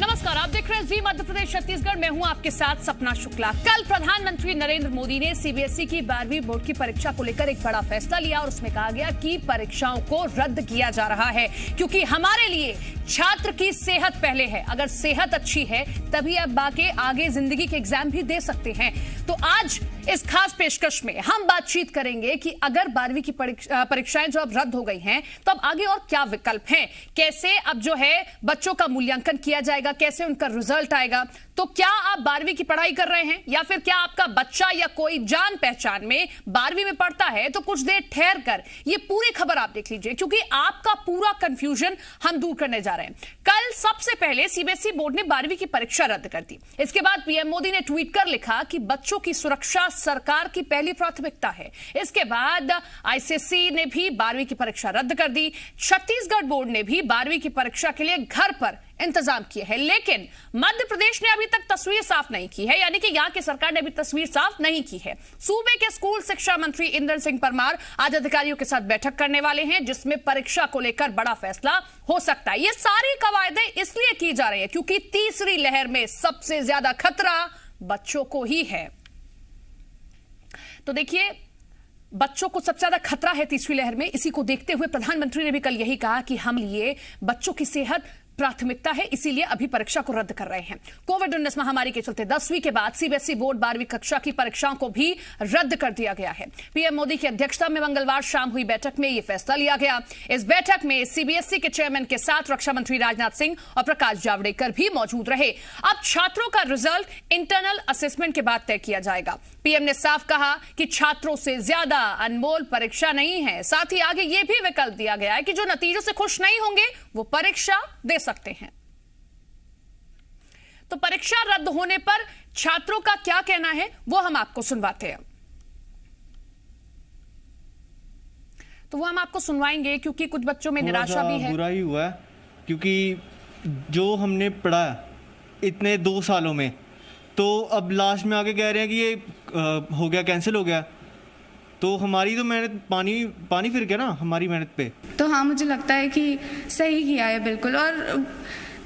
नमस्कार, आप देख रहे हैं जी मध्य प्रदेश छत्तीसगढ़। मैं हूं आपके साथ सपना शुक्ला। कल प्रधानमंत्री नरेंद्र मोदी ने सीबीएसई की 12वीं बोर्ड की परीक्षा को लेकर एक बड़ा फैसला लिया और उसमें कहा गया कि परीक्षाओं को रद्द किया जा रहा है क्योंकि हमारे लिए छात्र की सेहत पहले है। अगर सेहत अच्छी है तभी आप बाकी आगे जिंदगी के एग्जाम भी दे सकते हैं। तो आज इस खास पेशकश में हम बातचीत करेंगे कि अगर 12वीं की परीक्षाएं जो अब रद्द हो गई हैं तो अब आगे और क्या विकल्प हैं, कैसे अब जो है बच्चों का मूल्यांकन किया जाएगा, कैसे उनका रिजल्ट आएगा। तो क्या आप 12वीं की पढ़ाई कर रहे हैं या फिर क्या आपका बच्चा या कोई जान पहचान में 12वीं में पढ़ता है तो कुछ देर ठहर कर ये पूरी खबर आप देख लीजिए क्योंकि आपका पूरा कंफ्यूजन हम दूर करने जा रहे हैं। कल सबसे पहले सीबीएसई बोर्ड ने 12वीं की परीक्षा रद्द कर दी। इसके बाद पीएम मोदी ने ट्वीट कर लिखा कि बच्चों की सुरक्षा सरकार की पहली प्राथमिकता है। इसके बाद आईसीएसई ने भी 12वीं की परीक्षा रद्द कर दी। छत्तीसगढ़ बोर्ड ने भी 12वीं की परीक्षा के लिए घर पर इंतजाम किए हैं, लेकिन मध्य प्रदेश ने अभी तक तस्वीर साफ नहीं की है, यानी कि यहां की सरकार ने अभी तस्वीर साफ नहीं की है। सूबे के स्कूल शिक्षा मंत्री इंदर सिंह परमार आज अधिकारियों के साथ बैठक करने वाले हैं जिसमें परीक्षा को लेकर बड़ा फैसला हो सकता है। ये सारी कवायदें इसलिए की जा रही है क्योंकि तीसरी लहर में सबसे ज्यादा खतरा बच्चों को ही है। तो देखिए, बच्चों को सबसे ज्यादा खतरा है तीसरी लहर में। इसी को देखते हुए प्रधानमंत्री ने भी कल यही कहा कि हम लिए बच्चों की सेहत प्राथमिकता है, इसीलिए अभी परीक्षा को रद्द कर रहे हैं। कोविड-19 महामारी के चलते 10वीं के बाद सीबीएसई बोर्ड 12वीं कक्षा की परीक्षाओं को भी रद्द कर दिया गया है। पीएम मोदी की अध्यक्षता में मंगलवार शाम हुई बैठक में यह फैसला लिया गया। इस बैठक में सीबीएसई के चेयरमैन के साथ रक्षा मंत्री राजनाथ सिंह और प्रकाश जावड़ेकर भी मौजूद रहे। अब छात्रों का रिजल्ट इंटरनल असेसमेंट के बाद तय किया जाएगा। पीएम ने साफ कहा कि छात्रों से ज्यादा अनमोल परीक्षा नहीं है। साथ ही आगे यह भी विकल्प दिया गया है कि जो नतीजों से खुश नहीं होंगे वो परीक्षा दे सकते हैं। तो परीक्षा रद्द होने पर छात्रों का क्या कहना है वो हम आपको सुनवाते हैं। तो वो हम आपको सुनवाएंगे क्योंकि कुछ बच्चों में निराशा भी है। बुरा ही हुआ है क्योंकि जो हमने पढ़ा इतने 2 सालों में, तो अब लास्ट में आके कह रहे हैं कि ये हो गया, कैंसिल हो गया। तो हमारी तो मेहनत पानी फिर गया ना हमारी मेहनत पे। तो हाँ, मुझे लगता है कि सही किया है बिल्कुल, और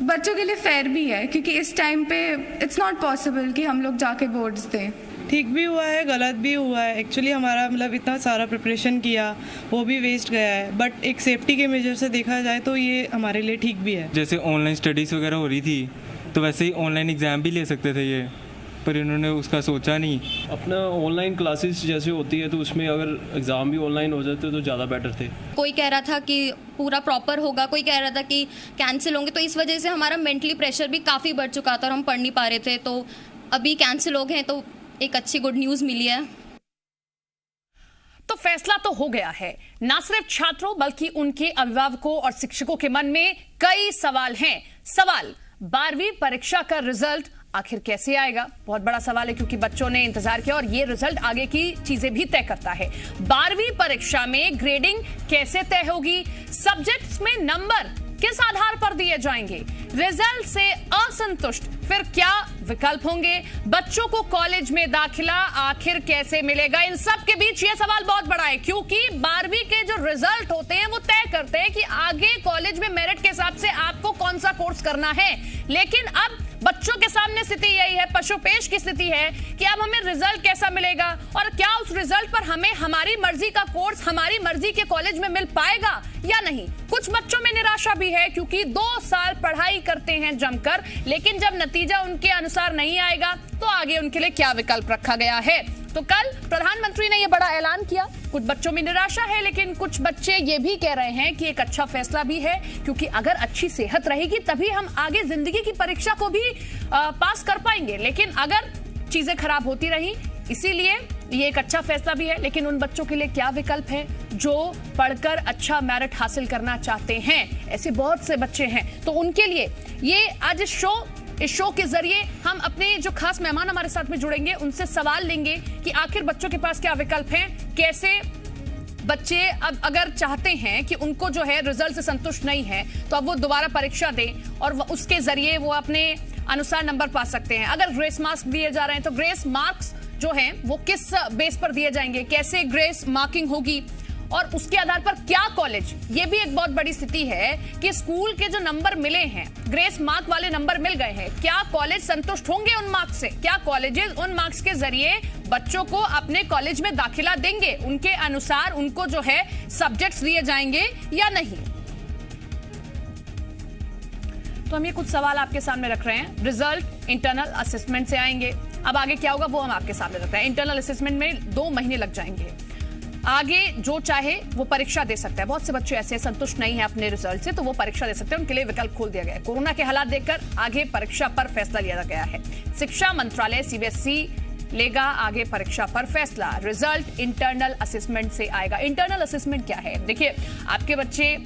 बच्चों के लिए फेयर भी है क्योंकि इस टाइम पे इट्स नॉट पॉसिबल कि हम लोग जाके बोर्ड्स दें। ठीक भी हुआ है, गलत भी हुआ है। एक्चुअली हमारा मतलब इतना सारा प्रिपरेशन किया वो भी वेस्ट गया है, बट एक सेफ्टी के मेजर से देखा जाए तो ये हमारे लिए ठीक भी है। जैसे ऑनलाइन स्टडीज़ वगैरह हो रही थी तो वैसे ही ऑनलाइन एग्ज़ाम भी ले सकते थे ये, पर इन्होंने उसका सोचा नहीं। अपना ऑनलाइन क्लासेस जैसे होती है तो उसमें अगर एग्ज़ाम भी ऑनलाइन हो जाते तो ज़्यादा बेटर थे। कोई कह रहा था कि पूरा प्रॉपर होगा, कोई कह रहा था कि कैंसिल होंगे, तो इस वजह से हमारा मेंटली प्रेशर भी काफ़ी बढ़ चुका था और हम पढ़ नहीं पा रहे थे। तो अभी कैंसिल हो गए तो एक अच्छी गुड न्यूज़ मिली है। तो फैसला तो हो गया है। न सिर्फ छात्रों बल्कि उनके अभिभावकों और शिक्षकों के मन में कई सवाल हैं। सवाल 12वीं परीक्षा का रिजल्ट आखिर कैसे आएगा, बहुत बड़ा सवाल है क्योंकि बच्चों ने इंतजार किया और ये रिजल्ट आगे की चीजें भी तय करता है। 12वीं परीक्षा में ग्रेडिंग कैसे तय होगी, सब्जेक्ट्स में नंबर किस आधार पर दिए जाएंगे, रिजल्ट से असंतुष्ट फिर क्या विकल्प होंगे, बच्चों को कॉलेज में दाखिला आखिर कैसे मिलेगा। इन सब के बीच ये सवाल बहुत बड़ा है क्योंकि 12वीं के जो रिजल्ट होते हैं वो तय करते हैं कि आगे कॉलेज में मेरिट के हिसाब से आपको कौन सा कोर्स करना है। लेकिन अब बच्चों के सामने स्थिति यही है, पशुपेश की स्थिति है कि अब हमें रिजल्ट कैसा मिलेगा और क्या उस रिजल्ट पर हमें हमारी मर्जी का कोर्स हमारी मर्जी के कॉलेज में मिल पाएगा या नहीं। कुछ बच्चों में निराशा भी है क्योंकि 2 साल पढ़ाई करते हैं जमकर, लेकिन जब नतीजा उनके अनुसार नहीं आएगा तो आगे उनके लिए क्या विकल्प रखा गया है। तो कल प्रधानमंत्री ने यह बड़ा ऐलान किया। कुछ बच्चों में निराशा है लेकिन कुछ बच्चे ये भी कह रहे हैं कि एक अच्छा फैसला भी है क्योंकि अगर अच्छी सेहत रहेगी तभी हम आगे जिंदगी की परीक्षा को भी पास कर पाएंगे। लेकिन अगर चीजें खराब होती रही, इसीलिए ये एक अच्छा फैसला भी है। लेकिन उन बच्चों के लिए क्या विकल्प है जो पढ़कर अच्छा मेरिट हासिल करना चाहते हैं, ऐसे बहुत से बच्चे हैं। तो उनके लिए ये आज इस शो के जरिए हम अपने जो खास मेहमान हमारे साथ में जुड़ेंगे उनसे सवाल लेंगे कि आखिर बच्चों के पास क्या विकल्प हैं, कैसे बच्चे अब अगर चाहते हैं कि उनको जो है रिजल्ट से संतुष्ट नहीं है तो अब वो दोबारा परीक्षा दें और उसके जरिए वो अपने अनुसार नंबर पा सकते हैं। अगर ग्रेस मार्क्स दिए जा रहे हैं तो ग्रेस मार्क्स जो हैं वो किस बेस पर दिए जाएंगे, कैसे ग्रेस मार्किंग होगी और उसके आधार पर क्या कॉलेज, ये भी एक बहुत बड़ी स्थिति है कि स्कूल के जो नंबर मिले हैं, ग्रेस मार्क वाले नंबर मिल गए हैं, क्या कॉलेज संतुष्ट होंगे उन मार्क्स से? क्या कॉलेजेस उन मार्क्स के जरिए बच्चों को अपने कॉलेज में दाखिला देंगे? उनके अनुसार उनको जो है सब्जेक्ट्स दिए जाएंगे या नहीं? तो हम ये कुछ सवाल आपके सामने रख रहे हैं। रिजल्ट इंटरनल असेसमेंट से आएंगे, अब आगे क्या होगा वो हम आपके सामने रख रहे हैं। इंटरनल असेसमेंट में 2 महीने लग जाएंगे, आगे जो चाहे वो परीक्षा दे सकता है। बहुत से बच्चे ऐसे संतुष्ट नहीं है अपने रिजल्ट से, तो वो परीक्षा दे सकते हैं, उनके लिए विकल्प खोल दिया गया है। कोरोना के हालात देखकर आगे परीक्षा पर फैसला लिया गया है। शिक्षा मंत्रालय CBSE लेगा आगे परीक्षा पर फैसला। रिजल्ट इंटरनल असेसमेंट से आएगा। इंटरनल असेसमेंट क्या है? देखिए, आपके बच्चे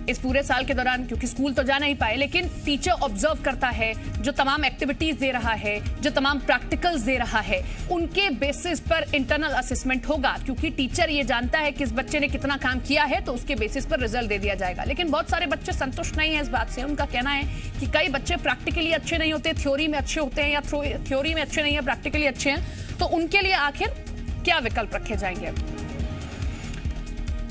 इस पूरे साल के दौरान, क्योंकि स्कूल तो जा नहीं पाए, लेकिन टीचर ऑब्जर्व करता है, जो तमाम एक्टिविटीज दे रहा है, जो तमाम प्रैक्टिकल्स दे रहा है, उनके बेसिस पर इंटरनल असेसमेंट होगा। क्योंकि टीचर ये जानता है कि इस बच्चे ने कितना काम किया है, तो उसके बेसिस पर रिजल्ट दे दिया जाएगा। लेकिन बहुत सारे बच्चे संतुष्ट नहीं है इस बात से। उनका कहना है कि कई बच्चे प्रैक्टिकली अच्छे नहीं होते, थ्योरी में अच्छे होते हैं, या थ्योरी में अच्छे नहीं है, प्रैक्टिकली अच्छे हैं। तो उनके लिए आखिर क्या विकल्प रखे जाएंगे?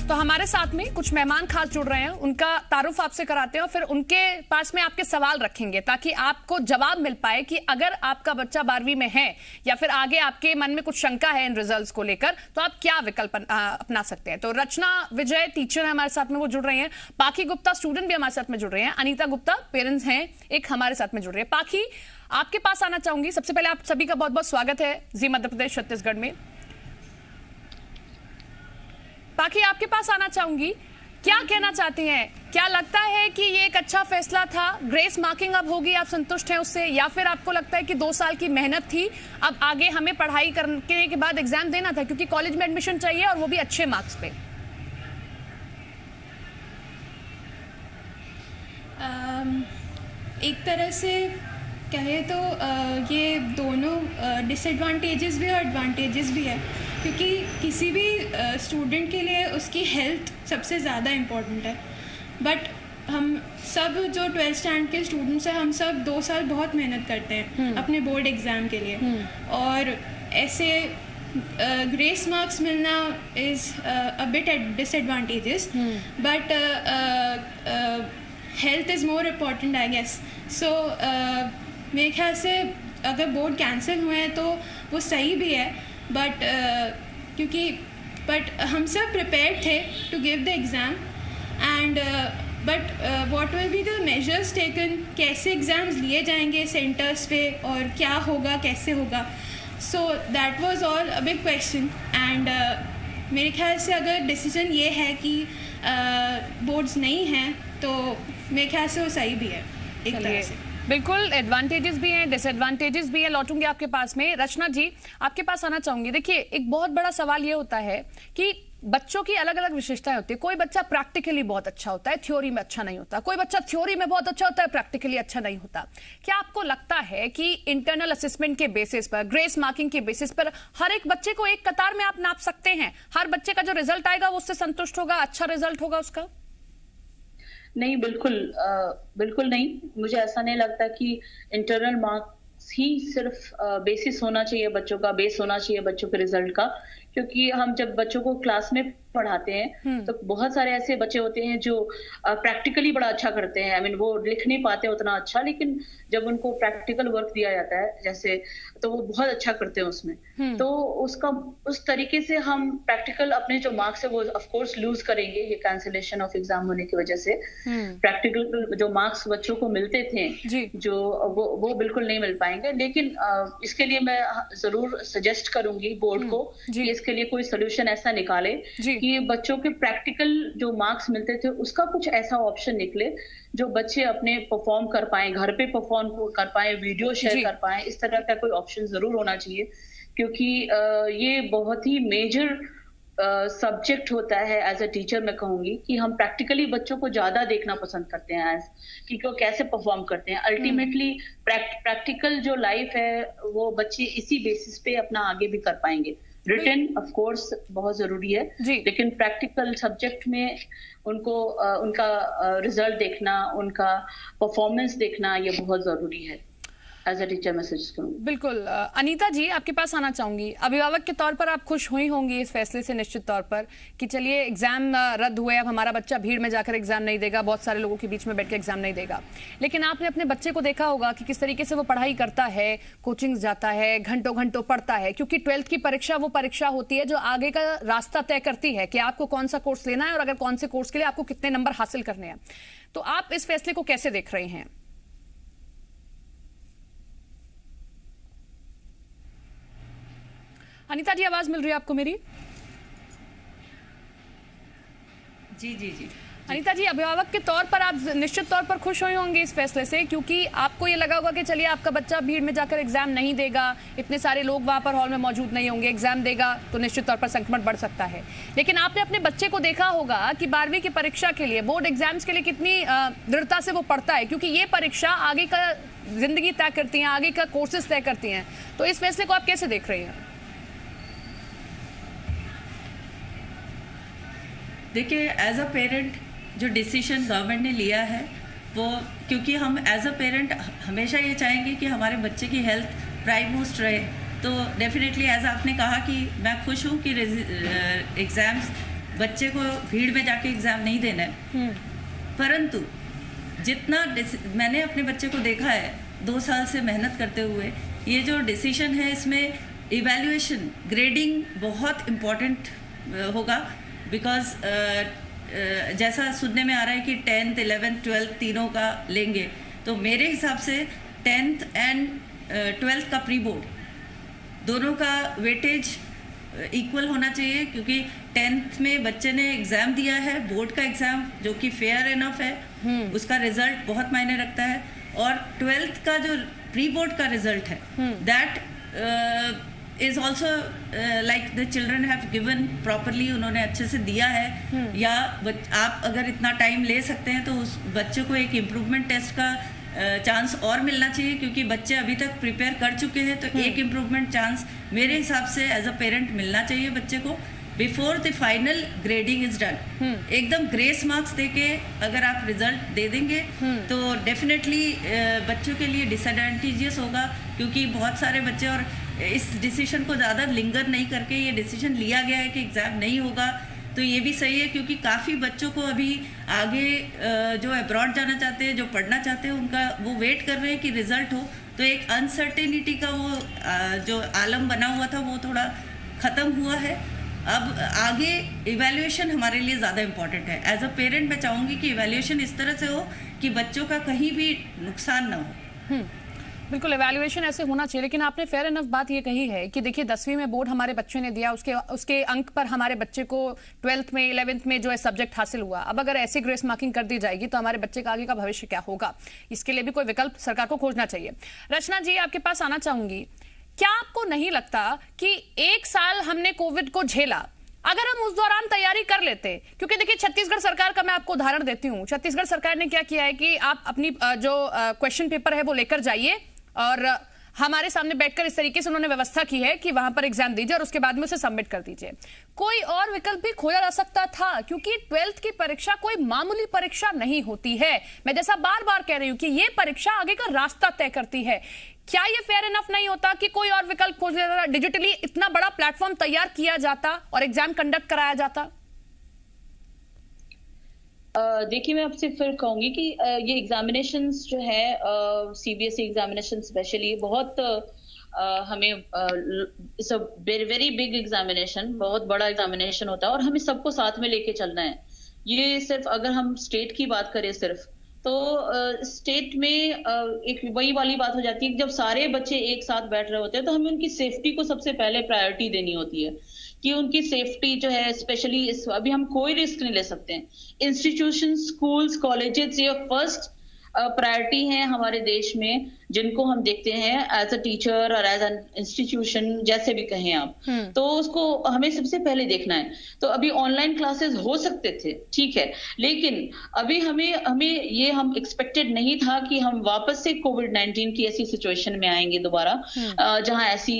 तो हमारे साथ में कुछ मेहमान खास जुड़ रहे हैं, उनका तारुफ आपसे कराते हैं और फिर उनके पास में आपके सवाल रखेंगे, ताकि आपको जवाब मिल पाए कि अगर आपका बच्चा 12वीं में है या फिर आगे आपके मन में कुछ शंका है इन रिजल्ट्स को लेकर, तो आप क्या विकल्प अपना सकते हैं। तो रचना विजय टीचर है हमारे साथ में, वो जुड़ रही हैं। पाखी गुप्ता स्टूडेंट भी हमारे साथ में जुड़ रहे हैं। अनीता गुप्ता पेरेंट्स हैं, एक हमारे साथ में जुड़ रहे हैं। पाखी, आपके पास आना चाहूंगी। सबसे पहले आप सभी का बहुत बहुत स्वागत है जी मध्य प्रदेश छत्तीसगढ़ में। पाखी, आपके पास आना चाहूंगी, क्या कहना चाहती हैं? क्या लगता है कि ये एक अच्छा फैसला था? ग्रेस मार्किंग अब होगी, आप संतुष्ट हैं उससे, या फिर आपको लगता है कि 2 साल की मेहनत थी, अब आगे हमें पढ़ाई करने के बाद एग्जाम देना था, क्योंकि कॉलेज में एडमिशन चाहिए और वो भी अच्छे मार्क्स पे? एक तरह से कहे तो ये दोनों डिसएडवांटेजेस भी और एडवांटेजेस भी है, क्योंकि किसी भी स्टूडेंट के लिए उसकी हेल्थ सबसे ज़्यादा इम्पोर्टेंट है। बट हम सब जो 12th स्टैंडर्ड के स्टूडेंट्स हैं, हम सब 2 साल बहुत मेहनत करते हैं अपने बोर्ड एग्ज़ाम के लिए, और ऐसे ग्रेस मार्क्स मिलना is a bit disadvantages, but health is more important I guess. So मेरे ख्याल से अगर बोर्ड कैंसिल हुए हैं तो वो सही भी है, बट हम सब प्रिपेयर्ड थे to give the exam, and but what will be the measures taken, कैसे एग्ज़ाम्स लिए जाएंगे सेंटर्स पे और क्या होगा, कैसे होगा। So that was all a big question, and मेरे ख्याल से अगर डिसीजन ये है कि बोर्ड्स नहीं हैं, तो मेरे ख्याल से वो सही भी है एक तरह से। बिल्कुल, एडवांटेजेस भी हैं, डिसएडवांटेजेस भी हैं। लौटूंगी आपके पास में। रचना जी, आपके पास आना चाहूंगी। देखिए, एक बहुत बड़ा सवाल ये होता है कि बच्चों की अलग अलग विशेषताएं होती है। कोई बच्चा प्रैक्टिकली बहुत अच्छा होता है, थ्योरी में अच्छा नहीं होता। कोई बच्चा थ्योरी में बहुत अच्छा होता है, प्रैक्टिकली अच्छा नहीं होता। क्या आपको लगता है कि इंटरनल असेसमेंट के बेसिस पर, ग्रेस मार्किंग के बेसिस पर हर एक बच्चे को एक कतार में आप नाप सकते हैं? हर बच्चे का जो रिजल्ट आएगा वो उससे संतुष्ट होगा, अच्छा रिजल्ट होगा उसका? नहीं, बिल्कुल नहीं। मुझे ऐसा नहीं लगता कि इंटरनल मार्क्स ही सिर्फ बेसिस होना चाहिए, बच्चों का बेस होना चाहिए बच्चों के रिजल्ट का। क्योंकि हम जब बच्चों को क्लास में पढ़ाते हैं तो बहुत सारे ऐसे बच्चे होते हैं जो प्रैक्टिकली बड़ा अच्छा करते हैं। वो लिख नहीं पाते उतना अच्छा, लेकिन जब उनको प्रैक्टिकल वर्क दिया जाता है जैसे, तो वो बहुत अच्छा करते हैं उसमें। तो उसका उस तरीके से हम प्रैक्टिकल अपने जो मार्क्स है वो ऑफ कोर्स लूज करेंगे, ये कैंसिलेशन ऑफ एग्जाम होने की वजह से। प्रैक्टिकल जो मार्क्स बच्चों को मिलते थे जो वो बिल्कुल नहीं मिल पाएंगे। लेकिन इसके लिए मैं जरूर सजेस्ट करूंगी बोर्ड को कि इसके लिए कोई सोल्यूशन ऐसा निकाले कि बच्चों के प्रैक्टिकल जो मार्क्स मिलते थे उसका कुछ ऐसा ऑप्शन निकले जो बच्चे अपने परफॉर्म कर पाए, घर पे परफॉर्म कर पाए, वीडियो शेयर कर पाए। इस तरह का कोई ऑप्शन जरूर होना चाहिए, क्योंकि ये बहुत ही मेजर सब्जेक्ट होता है। एज अ टीचर मैं कहूंगी कि हम प्रैक्टिकली बच्चों को ज्यादा देखना पसंद करते हैं कि वो कैसे परफॉर्म करते हैं। अल्टीमेटली प्रैक्टिकल जो लाइफ है वो बच्चे इसी बेसिस पे अपना आगे भी कर पाएंगे। रिटन ऑफ कोर्स बहुत जरूरी है, लेकिन प्रैक्टिकल सब्जेक्ट में उनको उनका रिजल्ट देखना, उनका परफॉर्मेंस देखना, ये बहुत जरूरी है। एज अ टीचर मैसेज करूँगी। बिल्कुल। अनीता जी, आपके पास आना चाहूंगी। अभिभावक के तौर पर आप खुश हुई होंगी इस फैसले से निश्चित तौर पर कि चलिए एग्जाम रद्द हुए, अब हमारा बच्चा भीड़ में जाकर एग्जाम नहीं देगा, बहुत सारे लोगों के बीच में बैठ के एग्जाम नहीं देगा। लेकिन आपने अपने बच्चे को देखा होगा कि किस तरीके से वो पढ़ाई करता है, कोचिंग जाता है, घंटों घंटों पढ़ता है, क्योंकि 12th की परीक्षा वो परीक्षा होती है जो आगे का रास्ता तय करती है कि आपको कौन सा कोर्स लेना है और अगर कौन से कोर्स के लिए आपको कितने नंबर हासिल करने हैं। तो आप इस फैसले को कैसे देख रहे हैं? अनीता जी, आवाज मिल रही है आपको मेरी? जी जी जी। अनीता जी, अभिभावक के तौर पर आप निश्चित तौर पर खुश हुए होंगे इस फैसले से, क्योंकि आपको ये लगा होगा कि चलिए आपका बच्चा भीड़ में जाकर एग्जाम नहीं देगा, इतने सारे लोग वहां पर हॉल में मौजूद नहीं होंगे, एग्जाम देगा तो निश्चित तौर पर संक्रमण बढ़ सकता है। लेकिन आपने अपने बच्चे को देखा होगा कि 12वीं की परीक्षा के लिए, बोर्ड एग्जाम्स के लिए कितनी दृढ़ता से वो पढ़ता है, क्योंकि ये परीक्षा आगे का जिंदगी तय करती है, आगे का कोर्सेज तय करती हैं। तो इस फैसले को आप कैसे देख रहे हैं? देखिए, एज अ पेरेंट जो डिसीजन गवर्नमेंट ने लिया है वो, क्योंकि हम एज अ पेरेंट हमेशा ये चाहेंगे कि हमारे बच्चे की हेल्थ प्राइम मोस्ट रहे, तो डेफिनेटली एज आपने कहा कि मैं खुश हूँ कि एग्ज़ाम्स बच्चे को भीड़ में जाके एग्ज़ाम नहीं देना है। परंतु जितना मैंने अपने बच्चे को देखा है 2 साल से मेहनत करते हुए, ये जो डिसीजन है इसमें इवैल्यूएशन, ग्रेडिंग बहुत इम्पॉर्टेंट होगा। बिकॉज जैसा सुनने में आ रहा है कि 10th 11th 12th तीनों का लेंगे, तो मेरे हिसाब से 10th एंड 12th का प्री बोर्ड दोनों का वेटेज इक्वल होना चाहिए, क्योंकि 10th में बच्चे ने एग्ज़ाम दिया है, बोर्ड का एग्ज़ाम जो कि फेयर इनफ है, उसका रिजल्ट बहुत मायने रखता है। और 12th का जो प्री बोर्ड का रिजल्ट है, that is also like the children have given properly, उन्होंने अच्छे से दिया है। या आप अगर इतना टाइम ले सकते हैं तो उस बच्चे को एक इम्प्रूवमेंट टेस्ट का चांस और मिलना चाहिए, क्योंकि बच्चे अभी तक प्रिपेयर कर चुके हैं, तो एक इम्प्रूवमेंट चांस मेरे हिसाब से एज अ पेरेंट मिलना चाहिए बच्चे को before the final grading is done. एकदम ग्रेस मार्क्स देके अगर आप रिजल्ट दे देंगे तो डेफिनेटली बच्चों के लिए डिसएडवांटेजेस होगा, क्योंकि बहुत सारे बच्चे, और इस डिसीजन को ज़्यादा लिंगर नहीं करके ये डिसीजन लिया गया है कि एग्ज़ाम नहीं होगा, तो ये भी सही है, क्योंकि काफ़ी बच्चों को अभी आगे जो अब्रॉड जाना चाहते हैं, जो पढ़ना चाहते हैं, उनका वो वेट कर रहे हैं कि रिज़ल्ट हो। तो एक अनसर्टेनिटी का वो जो आलम बना हुआ था वो थोड़ा ख़त्म हुआ है। अब आगे इवैल्यूएशन हमारे लिए ज़्यादा इम्पॉर्टेंट है। एज अ पेरेंट मैं चाहूँगी कि इवैल्यूएशन इस तरह से हो कि बच्चों का कहीं भी नुकसान ना हो। बिल्कुल, एवैल्यूएशन ऐसे होना चाहिए। लेकिन आपने फेयर इनफ बात ये कही है कि देखिए 10वीं में बोर्ड हमारे बच्चे ने दिया, उसके अंक पर हमारे बच्चे को 12th में 11th में जो है सब्जेक्ट हासिल हुआ। अब अगर ऐसी ग्रेस मार्किंग कर दी जाएगी तो हमारे बच्चे का आगे का भविष्य क्या होगा? इसके लिए भी कोई विकल्प सरकार को खोजना चाहिए। रचना जी, आपके पास आना चाहूंगी। क्या आपको नहीं लगता कि 1 साल हमने कोविड को झेला, अगर हम उस दौरान तैयारी कर लेते, क्योंकि देखिए छत्तीसगढ़ सरकार का मैं आपको उदाहरण देती हूँ। छत्तीसगढ़ सरकार ने क्या किया है कि आप अपनी जो क्वेश्चन पेपर है वो लेकर जाइए और हमारे सामने बैठकर इस तरीके से उन्होंने व्यवस्था की है कि वहां पर एग्जाम दीजिए और उसके बाद में उसे सबमिट कर दीजिए। कोई और विकल्प भी खोजा जा सकता था, क्योंकि 12th की परीक्षा कोई मामूली परीक्षा नहीं होती है। मैं जैसा बार बार कह रही हूं कि ये परीक्षा आगे का रास्ता तय करती है। क्या ये फेयर इनफ नहीं होता कि कोई और विकल्प खोज लिया जाता, डिजिटली इतना बड़ा प्लेटफॉर्म तैयार किया जाता और एग्जाम कंडक्ट कराया जाता? देखिए, मैं आपसे फिर कहूंगी कि ये एग्जामिनेशंस जो है सीबीएसई एग्जामिनेशन स्पेशली बहुत हमें it's a very big examination, बहुत बड़ा एग्जामिनेशन होता है और हमें सबको साथ में लेके चलना है। ये सिर्फ अगर हम स्टेट की बात करें सिर्फ, तो स्टेट में एक वही वाली बात हो जाती है कि जब सारे बच्चे एक साथ बैठ रहे होते हैं तो हमें उनकी सेफ्टी को सबसे पहले प्रायोरिटी देनी होती है कि उनकी सेफ्टी जो है, स्पेशली अभी हम कोई रिस्क नहीं ले सकते हैं। इंस्टीट्यूशन, स्कूल्स, कॉलेजेस ये फर्स्ट प्रायोरिटी है हमारे देश में, जिनको हम देखते हैं एज अ टीचर और एज एन इंस्टीट्यूशन, जैसे भी कहें आप, तो उसको हमें सबसे पहले देखना है। तो अभी ऑनलाइन क्लासेस हो सकते थे, ठीक है, लेकिन अभी हमें ये हम एक्सपेक्टेड नहीं था कि हम वापस से कोविड-19 की ऐसी सिचुएशन में आएंगे दोबारा, जहां ऐसी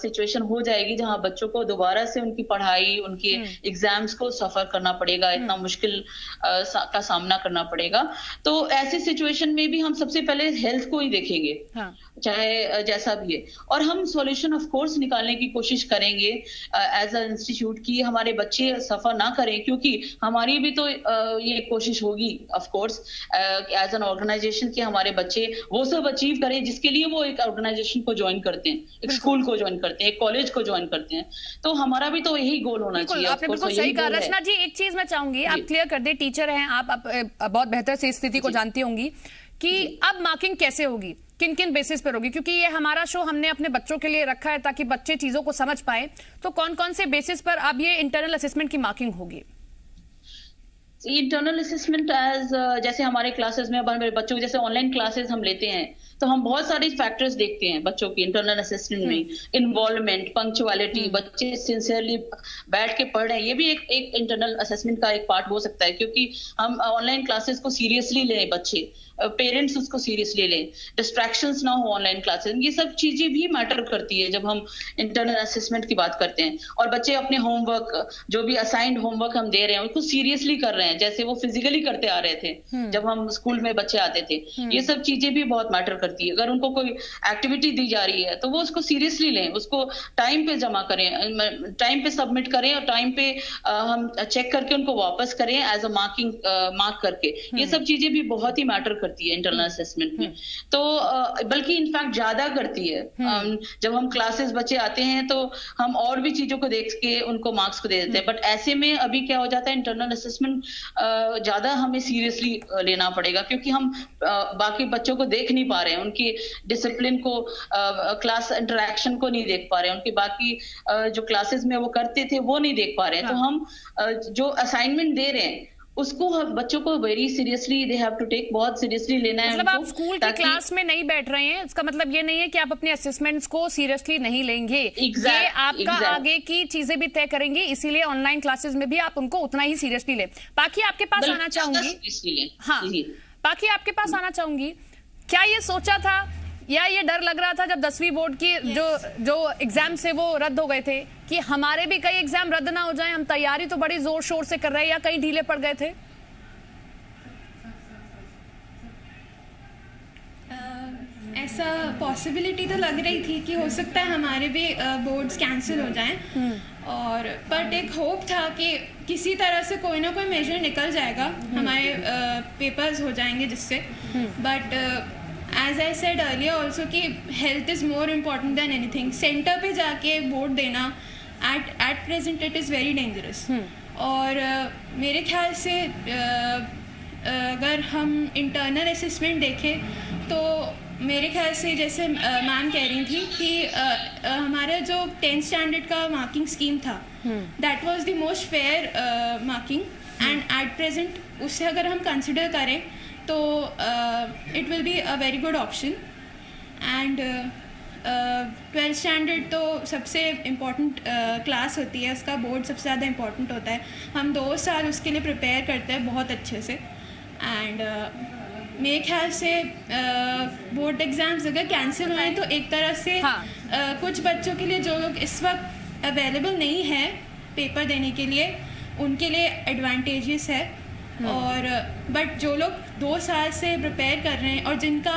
सिचुएशन हो जाएगी जहां बच्चों को दोबारा से उनकी पढ़ाई, उनके एग्जाम्स को सफर करना पड़ेगा, इतना मुश्किल का सामना करना पड़ेगा। तो ऐसी सिचुएशन में भी हम सबसे पहले हेल्थ को ही देखेंगे। हाँ। चाहे जैसा भी है, और हम सॉल्यूशन ऑफ कोर्स निकालने की कोशिश करेंगे एज अ इंस्टीट्यूट की हमारे बच्चे सफर ना करें, क्योंकि हमारी भी तो ये कोशिश होगी of course as an organisation कि हमारे बच्चे वो सब अचीव करें जिसके लिए वो एक ऑर्गेनाइजेशन को ज्वाइन करते हैं, एक स्कूल को ज्वाइन करते हैं, एक कॉलेज को ज्वाइन करते हैं। तो हमारा भी तो यही गोल होना चाहिए। आपने बिल्कुल सही कहा। रचना जी, एक चीज मैं चाहूंगी आप क्लियर कर दे, टीचर हैं आप बहुत बेहतर से इस स्थिति को जानती होंगी कि अब मार्किंग कैसे होगी, किन किन बेसिस पर होगी, क्योंकि ये हमारा शो हमने अपने बच्चों के लिए रखा है ताकि बच्चे चीजों को समझ पाए। तो कौन कौन से बेसिस पर अब ये इंटरनल असेसमेंट की मार्किंग होगी? इंटरनल असेसमेंट एज जैसे हमारे क्लासेस में, अब हमारे बच्चों जैसे ऑनलाइन क्लासेस हम लेते हैं तो हम बहुत सारे फैक्टर्स देखते हैं बच्चों की इंटरनल असेसमेंट में। इन्वॉल्वमेंट, पंक्चुअलिटी, बच्चे सिंसियरली बैठ के पढ़ रहे हैं, ये भी एक इंटरनल असेसमेंट का एक पार्ट हो सकता है, क्योंकि हम ऑनलाइन क्लासेस को सीरियसली लें, बच्चे पेरेंट्स उसको सीरियसली लें, डिस्ट्रैक्शंस ना हो ऑनलाइन क्लासेस। ये सब चीजें भी मैटर करती है जब हम इंटरनल असेसमेंट की बात करते हैं। और बच्चे अपने होमवर्क, जो भी असाइंड होमवर्क हम दे रहे हैं उसको सीरियसली कर रहे हैं, जैसे वो फिजिकली करते आ रहे थे जब हम स्कूल में बच्चे आते थे। ये सब चीजें भी बहुत मैटर करती है। अगर उनको कोई एक्टिविटी दी जा रही है तो वो उसको सीरियसली लें, उसको टाइम पे जमा करें, टाइम पे सबमिट करें, और टाइम पे हम चेक करके उनको वापस करें एज अ मार्क करके। ये सब चीजें भी बहुत ही मैटर करती है इंटरनल असेसमेंट में। तो बल्कि इनफैक्ट ज्यादा करती है। जब हम क्लासेस बच्चे आते हैं तो हम और भी चीजों को देख के उनको मार्क्स को दे देते हैं, बट ऐसे में अभी क्या हो जाता है, इंटरनल असेसमेंट ज्यादा हमें सीरियसली लेना पड़ेगा, क्योंकि हम बाकी बच्चों को देख नहीं पा रहे हैं, उनकी डिसिप्लिन को, क्लास इंटरेक्शन को नहीं देख पा रहे हैं, उनके बाकी जो क्लासेस में वो करते थे वो नहीं देख पा रहे हैं। तो हम जो असाइनमेंट दे रहे हैं उसको बच्चों को very seriously they have to take, बहुत सीरियसली लेना है। मतलब आप स्कूल की क्लास में नहीं बैठ रहे हैं, इसका मतलब ये नहीं है कि आप अपने असेसमेंट्स को सीरियसली नहीं लेंगे। ये आपका आगे की चीजें भी तय करेंगे, इसीलिए ऑनलाइन क्लासेस में भी आप उनको उतना ही सीरियसली लें। बाकी आपके पास आना चाहूंगी, हाँ बाकी आपके पास आना चाहूंगी, क्या ये सोचा था या ये डर लग रहा था जब 10वीं बोर्ड की जो एग्जाम से वो रद्द हो गए थे कि हमारे भी कई एग्जाम रद्द ना हो जाएं, हम तैयारी तो बड़ी जोर शोर से कर रहे हैं, या कहीं ढीले पड़ गए थे? ऐसा पॉसिबिलिटी तो लग रही थी कि हो सकता है हमारे भी बोर्ड्स कैंसिल हो जाएं, और बट एक होप था कि किसी तरह से कोई ना कोई मेजर निकल जाएगा, हमारे पेपर्स हो जाएंगे जिससे। But as I said earlier also कि health is more important than anything. Centre पे जाके वोट देना at present it is very dangerous. और मेरे ख्याल से अगर हम इंटरनल असेसमेंट देखें तो मेरे ख्याल से जैसे मैम कह रही थी कि हमारा जो 10th स्टैंडर्ड का मार्किंग स्कीम था that was the most fair marking, and at present उससे अगर हम कंसिडर करें तो it will be a very good option. And 12th standard तो सबसे इम्पॉर्टेंट क्लास होती है, उसका बोर्ड सबसे ज़्यादा इम्पॉर्टेंट होता है। हम 2 साल उसके लिए प्रिपेयर करते हैं बहुत अच्छे से। एंड मेरे ख्याल से बोर्ड एग्ज़ाम्स अगर कैंसिल हुए तो एक तरह से कुछ बच्चों के लिए जो लोग इस वक्त अवेलेबल नहीं है पेपर देने के लिए, उनके लिए एडवांटेजेस है। और बट जो लोग 2 साल से प्रिपेयर कर रहे हैं और जिनका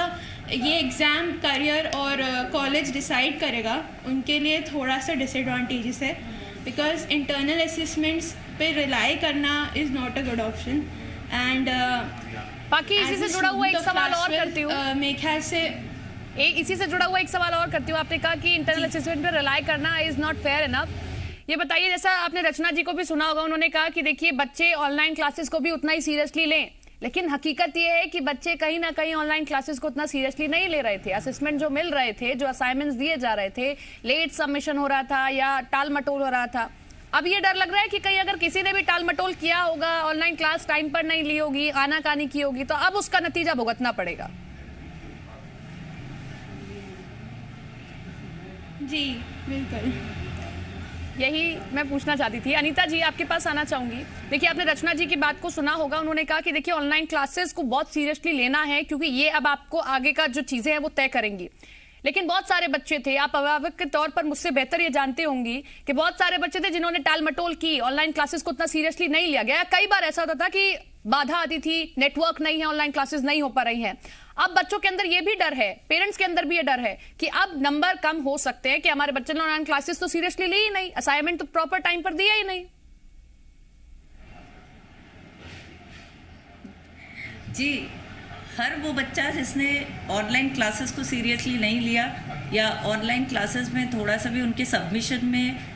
ये एग्ज़ाम करियर और कॉलेज डिसाइड करेगा, उनके लिए थोड़ा सा डिसएडवांटेजेस है, बिकॉज इंटरनल असेसमेंट्स पे रिलाई करना is not a good option. And बाकी इसी से जुड़ा हुआ एक सवाल और करती हूँ, मेरे ख्याल से इसी से जुड़ा हुआ एक सवाल और करती हूँ। आपने कहा कि इंटरनल असेसमेंट पे रिलाई करना इज नॉट फेयर इनफ। ये बताइए, जैसा आपने रचना जी को भी सुना होगा, उन्होंने कहा कि देखिए बच्चे ऑनलाइन क्लासेस को भी उतना ही सीरियसली लें, लेकिन हकीकत ये है कि बच्चे कहीं ना कहीं ऑनलाइन क्लासेस को उतना सीरियसली नहीं ले रहे थे। असेसमेंट जो मिल रहे थे, जो असाइनमेंट्स दिए जा रहे थे, लेट सबमिशन हो रहा था या टाल मटोल हो रहा था। अब ये डर लग रहा है कि कहीं अगर किसी ने भी टाल मटोल किया होगा, ऑनलाइन क्लास टाइम पर नहीं ली होगी, आनाकानी की होगी, तो अब उसका नतीजा भुगतना पड़ेगा। जी बिल्कुल, यही मैं पूछना चाहती थी। अनीता जी, आपके पास आना चाहूंगी। देखिए, आपने रचना जी की बात को सुना होगा, उन्होंने कहा कि देखिए ऑनलाइन क्लासेस को बहुत सीरियसली लेना है, क्योंकि ये अब आपको आगे का जो चीजें हैं वो तय करेंगी। लेकिन बहुत सारे बच्चे थे, आप अभिभावक के तौर पर मुझसे बेहतर ये जानते होंगी कि बहुत सारे बच्चे थे जिन्होंने टाल मटोल की, ऑनलाइन क्लासेस को उतना सीरियसली नहीं लिया गया। कई बार ऐसा होता था कि बाधा आती थी, नेटवर्क नहीं है, ऑनलाइन क्लासेस नहीं हो पा रही हैं। अब बच्चों के अंदर ये भी डर है, पेरेंट्स के अंदर भी ये डर है कि अब नंबर कम हो सकते हैं कि हमारे बच्चे ने ऑनलाइन क्लासेस तो सीरियसली ली ही नहीं, असाइनमेंट तो प्रॉपर टाइम पर दिया ही नहीं। जी, हर वो बच्चा जिसने ऑनलाइन क्लासेस को सीरियसली नहीं लिया या ऑनलाइन क्लासेस में थोड़ा सा भी उनके सबमिशन में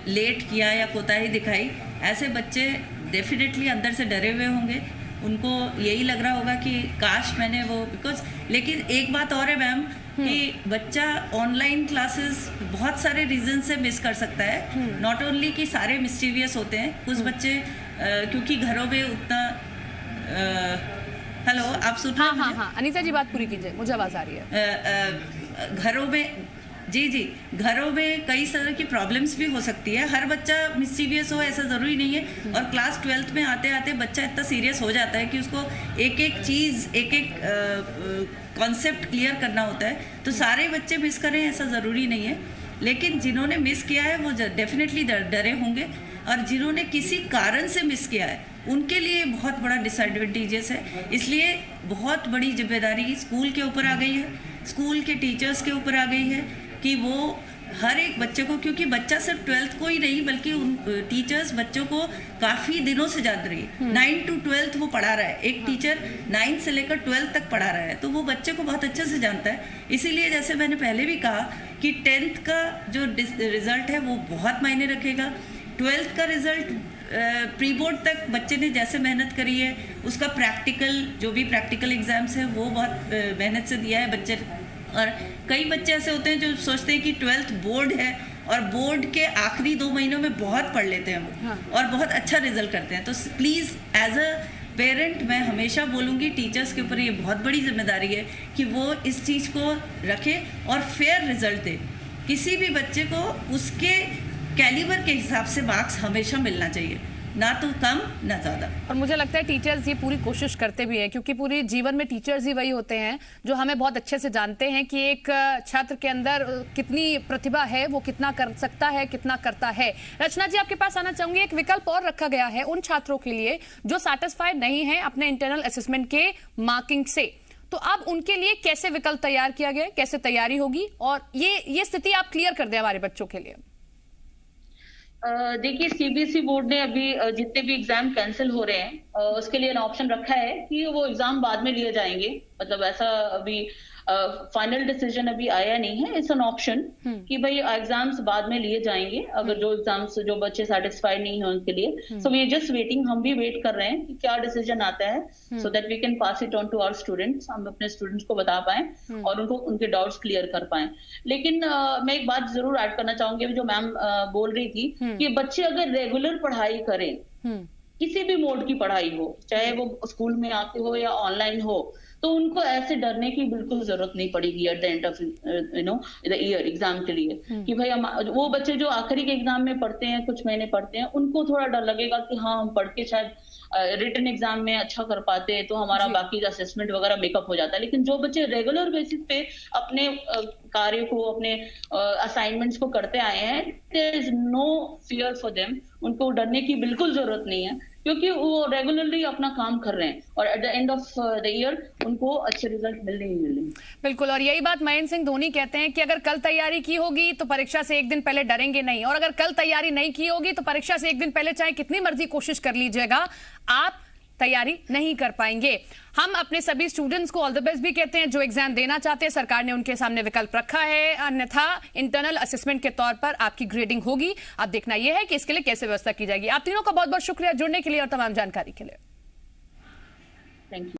लेट किया या कोताही दिखाई, ऐसे बच्चे डेफिनेटली अंदर से डरे हुए होंगे। उनको यही लग रहा होगा कि काश मैंने वो लेकिन एक बात और है मैम कि बच्चा ऑनलाइन क्लासेस बहुत सारे रीज़न से मिस कर सकता है। नॉट ओनली कि सारे मिस्टीवियस होते हैं, कुछ बच्चे क्योंकि घरों में उतना हेलो आप सुन रहे हैं? हाँ, अनीता जी बात पूरी कीजिए, मुझे आवाज़ आ रही है। घरों में जी घरों में कई तरह की प्रॉब्लम्स भी हो सकती है। हर बच्चा मिस्टीवियस हो ऐसा ज़रूरी नहीं है, और क्लास 12th में आते आते बच्चा इतना सीरियस हो जाता है कि उसको एक एक चीज़ एक कॉन्सेप्ट क्लियर करना होता है। तो सारे बच्चे मिस करें ऐसा ज़रूरी नहीं है, लेकिन जिन्होंने मिस किया है वो डेफिनेटली डरे होंगे, और जिन्होंने किसी कारण से मिस किया है उनके लिए बहुत बड़ा डिसएडवांटेजेस है। इसलिए बहुत बड़ी जिम्मेदारी स्कूल के ऊपर आ गई है, स्कूल के टीचर्स के ऊपर आ गई है कि वो हर एक बच्चे को, क्योंकि बच्चा सिर्फ 12th को ही नहीं बल्कि उन टीचर्स बच्चों को काफ़ी दिनों से जान रही है। 9 to 12th वो पढ़ा रहा है, एक टीचर 9 से लेकर 12th तक पढ़ा रहा है, तो वो बच्चे को बहुत अच्छे से जानता है। इसीलिए जैसे मैंने पहले भी कहा कि 10th का जो रिज़ल्ट है वो बहुत मायने रखेगा। 12th का रिज़ल्ट प्री बोर्ड तक बच्चे ने जैसे मेहनत करी है, उसका प्रैक्टिकल जो भी प्रैक्टिकल एग्ज़ाम्स है वो बहुत मेहनत से दिया है बच्चे। और कई बच्चे ऐसे होते हैं जो सोचते हैं कि 12th बोर्ड है और बोर्ड के आखिरी 2 महीनों में बहुत पढ़ लेते हैं वो, और बहुत अच्छा रिजल्ट करते हैं। तो प्लीज़ एज अ पेरेंट मैं हमेशा बोलूँगी टीचर्स के ऊपर ये बहुत बड़ी जिम्मेदारी है कि वो इस चीज़ को रखें और फेयर रिजल्ट दे। किसी भी बच्चे को उसके कैलिबर के हिसाब से मार्क्स हमेशा मिलना चाहिए, ना तो कम ना ज़्यादा। और मुझे लगता है टीचर्स ये पूरी कोशिश करते भी हैं, क्योंकि पूरे जीवन में टीचर्स ही वही होते हैं जो हमें बहुत अच्छे से जानते हैं कि एक छात्र के अंदर कितनी प्रतिभा है, वो कितना कर सकता है, कितना करता है। रचना जी आपके पास आना चाहूंगी। एक विकल्प और रखा गया है उन छात्रों के लिए जो सैटिस्फाइड नहीं है अपने इंटरनल असेसमेंट के मार्किंग से, तो अब उनके लिए कैसे विकल्प तैयार किया गया, कैसे तैयारी होगी, और ये स्थिति आप क्लियर कर दें हमारे बच्चों के लिए। देखिए, सीबीएसई बोर्ड ने अभी जितने भी एग्जाम कैंसिल हो रहे हैं उसके लिए ऑप्शन रखा है कि वो एग्जाम बाद में लिए जाएंगे। मतलब ऐसा अभी फाइनल डिसीजन अभी आया नहीं है, इट्स एन ऑप्शन कि भाई एग्जाम्स बाद में लिए जाएंगे अगर जो एग्जाम्स जो बच्चे सेटिस्फाइड नहीं है उनके लिए। So we are just waiting, हम भी वेट कर रहे हैं कि क्या डिसीजन आता है so that we can pass it on to our students, हम अपने स्टूडेंट्स को बता पाएं और उनको उनके डाउट्स क्लियर कर पाएं। लेकिन मैं एक बात जरूर ऐड करना चाहूंगी, जो मैम बोल रही थी कि बच्चे अगर रेगुलर पढ़ाई करें, किसी भी मोड की पढ़ाई हो, चाहे वो स्कूल में आते हो या ऑनलाइन हो, तो उनको ऐसे डरने की बिल्कुल जरूरत नहीं पड़ेगी at the end of the year exam के लिए कि भाई हम वो बच्चे जो आखिरी के एग्जाम में पढ़ते हैं, कुछ महीने पढ़ते हैं, उनको थोड़ा डर लगेगा कि हाँ हम पढ़ के शायद रिटन एग्जाम में अच्छा कर पाते तो हमारा बाकी का असेसमेंट वगैरह मेकअप हो जाता है। लेकिन जो बच्चे रेगुलर बेसिस पे अपने कार्य को, अपने असाइनमेंट्स को करते आए हैं, there is no fear for them, उनको डरने की बिल्कुल जरूरत नहीं है क्योंकि वो रेगुलरली अपना काम कर रहे हैं और at the end of the year उनको अच्छे रिजल्ट मिलने ही मिलेंगे। बिल्कुल, और यही बात महेंद्र सिंह धोनी कहते हैं कि अगर कल तैयारी की होगी तो परीक्षा से एक दिन पहले डरेंगे नहीं, और अगर कल तैयारी नहीं की होगी तो परीक्षा से एक दिन पहले चाहे कितनी मर्जी कोशिश कर लीजिएगा, आप तैयारी नहीं कर पाएंगे। हम अपने सभी स्टूडेंट्स को ऑल द बेस्ट भी कहते हैं जो एग्जाम देना चाहते हैं। सरकार ने उनके सामने विकल्प रखा है, अन्यथा इंटरनल असेसमेंट के तौर पर आपकी ग्रेडिंग होगी। अब देखना यह है कि इसके लिए कैसे व्यवस्था की जाएगी। आप तीनों का बहुत बहुत शुक्रिया जुड़ने के लिए और तमाम जानकारी के लिए। Thank you.